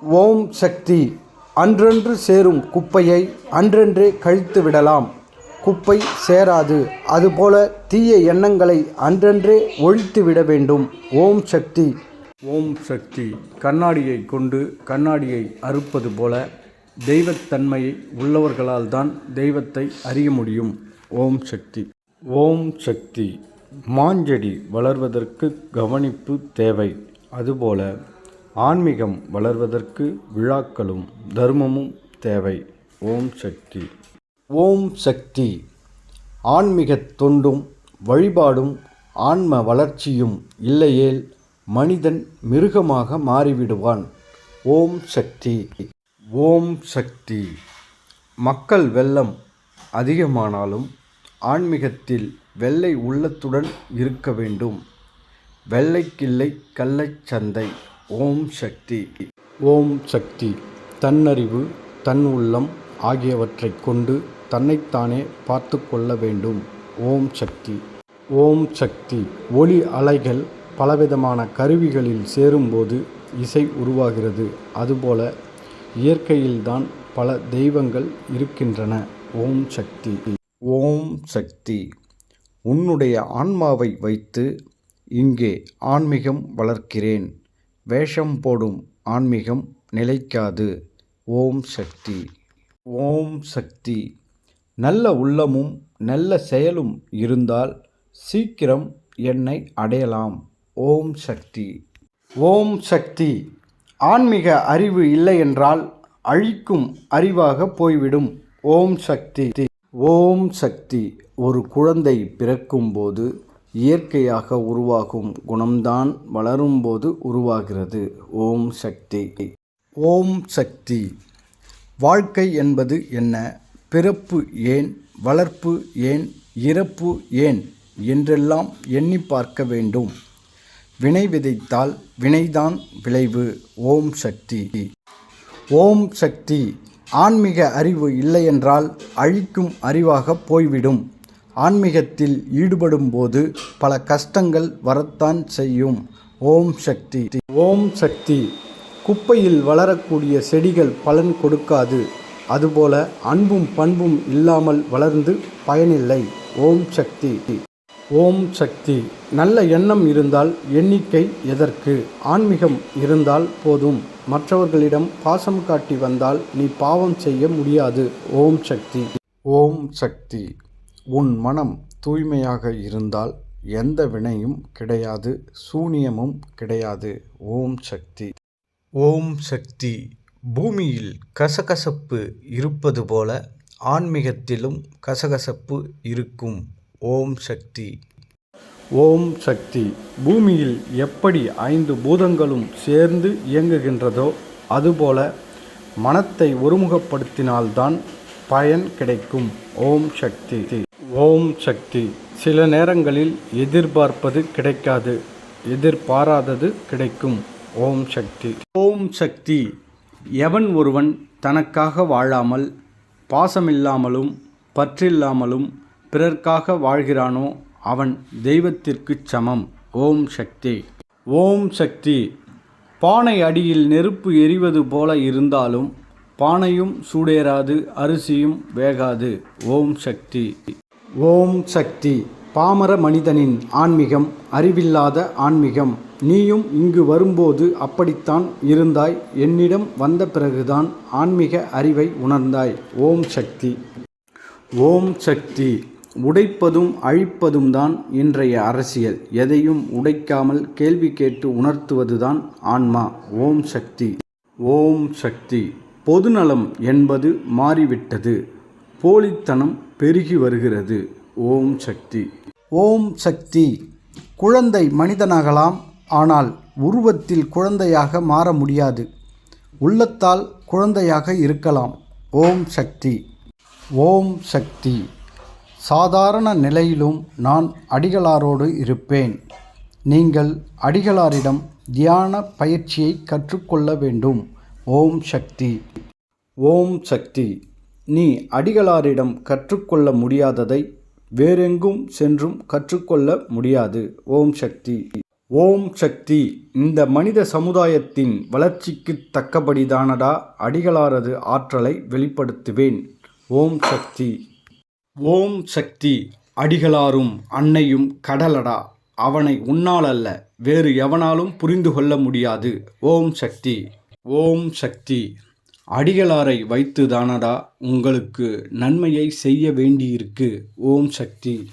ஓம் சக்தி. அன்றன்று சேரும் குப்பையை அன்றன்றே கழித்து விடலாம். குப்பை சேராது. அதுபோல தீய எண்ணங்களை அன்றன்றே ஒழித்து விட வேண்டும். ஓம் சக்தி. ஓம் சக்தி. கண்ணாடியை கொண்டு கண்ணாடியை அறுப்பது போல தெய்வத்தன்மையை உள்ளவர்களால் தான் தெய்வத்தை அறிய முடியும். ஓம் சக்தி. ஓம் சக்தி. மாஞ்செடி வளர்வதற்கு கவனிப்பு தேவை. அதுபோல ஆன்மீகம் வளர்வதற்கு விழாக்களும் தர்மமும் தேவை. ஓம் சக்தி. ஓம் சக்தி. ஆன்மீகத் தொண்டும் வழிபாடும் ஆன்ம வளர்ச்சியும் இல்லையேல் மனிதன் மிருகமாக மாறிவிடுவான். ஓம் சக்தி. ஓம் சக்தி. மக்கள் வெள்ளம் அதிகமானாலும் ஆன்மீகத்தில் வெள்ளை உள்ளத்துடன் இருக்க வேண்டும். வெள்ளைக்கில்லை கள்ளச் சந்தை. ஓம் சக்தி. ஓம் சக்தி. தன்னறிவு, தன் உள்ளம் ஆகியவற்றைக் கொண்டு தன்னைத்தானே பார்த்து கொள்ள வேண்டும். ஓம் சக்தி. ஓம் சக்தி. ஒலி அலைகள் பலவிதமான கருவிகளில் சேரும்போது இசை உருவாகிறது. அதுபோல இயற்கையில்தான் பல தெய்வங்கள் இருக்கின்றன. ஓம் சக்தி. ஓம் சக்தி. உன்னுடைய ஆன்மாவை வைத்து இங்கே ஆன்மீகம் வளர்க்கிறேன். வேஷம் போடும் ஆன்மீகம் நிலைக்காது. ஓம் சக்தி. ஓம் சக்தி. நல்ல உள்ளமும் நல்ல செயலும் இருந்தால் சீக்கிரம் என்னை அடையலாம். ஓம் சக்தி. ஓம் சக்தி. ஆன்மீக அறிவு இல்லையென்றால் அழிக்கும் அறிவாக போய்விடும். ஓம் சக்தி. ஓம் சக்தி. ஒரு குழந்தை பிறக்கும்போது இயற்கையாக உருவாகும் குணம்தான் வளரும்போது உருவாகிறது. ஓம் சக்தி. ஓம் சக்தி. வாழ்க்கை என்பது என்ன? பிறப்பு ஏன்? வளர்ப்பு ஏன்? இறப்பு ஏன் என்றெல்லாம் எண்ணி பார்க்க வேண்டும். வினை விதைத்தால் வினைதான் விளைவு. ஓம் சக்தி. ஓம் சக்தி. ஆன்மீக அறிவு இல்லையென்றால் அழிக்கும் அறிவாக போய்விடும். ஆன்மீகத்தில் ஈடுபடும் போது பல கஷ்டங்கள் வரத்தான் செய்யும். ஓம் சக்தி. ஓம் சக்தி. குப்பையில் வளரக்கூடிய செடிகள் பலன் கொடுக்காது. அதுபோல அன்பும் பண்பும் இல்லாமல் வளர்ந்து பயனில்லை. ஓம் சக்தி. ஓம் சக்தி. நல்ல எண்ணம் இருந்தால் எண்ணிக்கை எதற்கு? ஆன்மீகம் இருந்தால் போதும். மற்றவர்களிடம் பாசம் காட்டி வந்தால் நீ பாவம் செய்ய முடியாது. ஓம் சக்தி. ஓம் சக்தி. உன் மனம் தூய்மையாக இருந்தால் எந்த வினையும் கிடையாது, சூனியமும் கிடையாது. ஓம் சக்தி. ஓம் சக்தி. பூமியில் கசகசப்பு இருப்பது போல ஆன்மீகத்திலும் கசகசப்பு இருக்கும். ஓம் சக்தி. ஓம் சக்தி. பூமியில் எப்படி 5 பூதங்களும் சேர்ந்து இயங்குகின்றதோ அதுபோல மனத்தை ஒருமுகப்படுத்தினால்தான் பயன் கிடைக்கும். ஓம் சக்தி. ஓம் சக்தி. சில நேரங்களில் எதிர்பார்ப்பது கிடைக்காது, எதிர்பாராதது கிடைக்கும். ஓம் சக்தி. ஓம் சக்தி. எவன் ஒருவன் தனக்காக வாழாமல் பாசமில்லாமலும் பற்றில்லாமலும் பிறர்க்காக வாழ்கிறானோ அவன் தெய்வத்திற்கு சமம். ஓம் சக்தி. ஓம் சக்தி. பானை அடியில் நெருப்பு எரிவது போல இருந்தாலும் பானையும் சூடேறாது, அரிசியும் வேகாது. ஓம் சக்தி. ஓம் சக்தி. பாமர மனிதனின் ஆன்மீகம் அறிவில்லாத ஆன்மீகம். நீயும் இங்கு வரும்போது அப்படித்தான் இருந்தாய். என்னிடம் வந்த பிறகுதான் ஆன்மீக அறிவை உணர்ந்தாய். ஓம் சக்தி. ஓம் சக்தி. உடைப்பதும் அழிப்பதும் தான் இன்றைய அரசியல். எதையும் உடைக்காமல் கேள்வி கேட்டு உணர்த்துவதுதான் ஆன்மா. ஓம் சக்தி. ஓம் சக்தி. பொதுநலம் என்பது மாறிவிட்டது. போலித்தனம் பெருகி வருகிறது. ஓம் சக்தி. ஓம் சக்தி. குழந்தை மனிதனாகலாம், ஆனால் உருவத்தில் குழந்தையாக மாற முடியாது. உள்ளத்தால் குழந்தையாக இருக்கலாம். ஓம் சக்தி. ஓம் சக்தி. சாதாரண நிலையிலும் நான் அடிகளாரோடு இருப்பேன். நீங்கள் அடிகளாரிடம் தியான பயிற்சியை கற்றுக்கொள்ள வேண்டும். ஓம் சக்தி. ஓம் சக்தி. நீ அடிகளாரிடம் கற்றுக்கொள்ள முடியாததை வேறெங்கும் சென்றும் கற்றுக்கொள்ள முடியாது. ஓம் சக்தி. ஓம் சக்தி. இந்த மனித சமுதாயத்தின் வளர்ச்சிக்கு தக்கபடிதானடா அடிகளாரது ஆற்றலை வெளிப்படுத்துவேன். ஓம் சக்தி. ஓம் சக்தி. அடிகளாரும் அன்னையும் கடலடா. அவனை உன்னால் அல்ல வேறு எவனாலும் புரிந்து கொள்ள முடியாது. ஓம் சக்தி. ஓம் சக்தி. அடிகளாரை வைத்து தானடா உங்களுக்கு நன்மையை செய்ய வேண்டியிருக்கு. ஓம் சக்தி.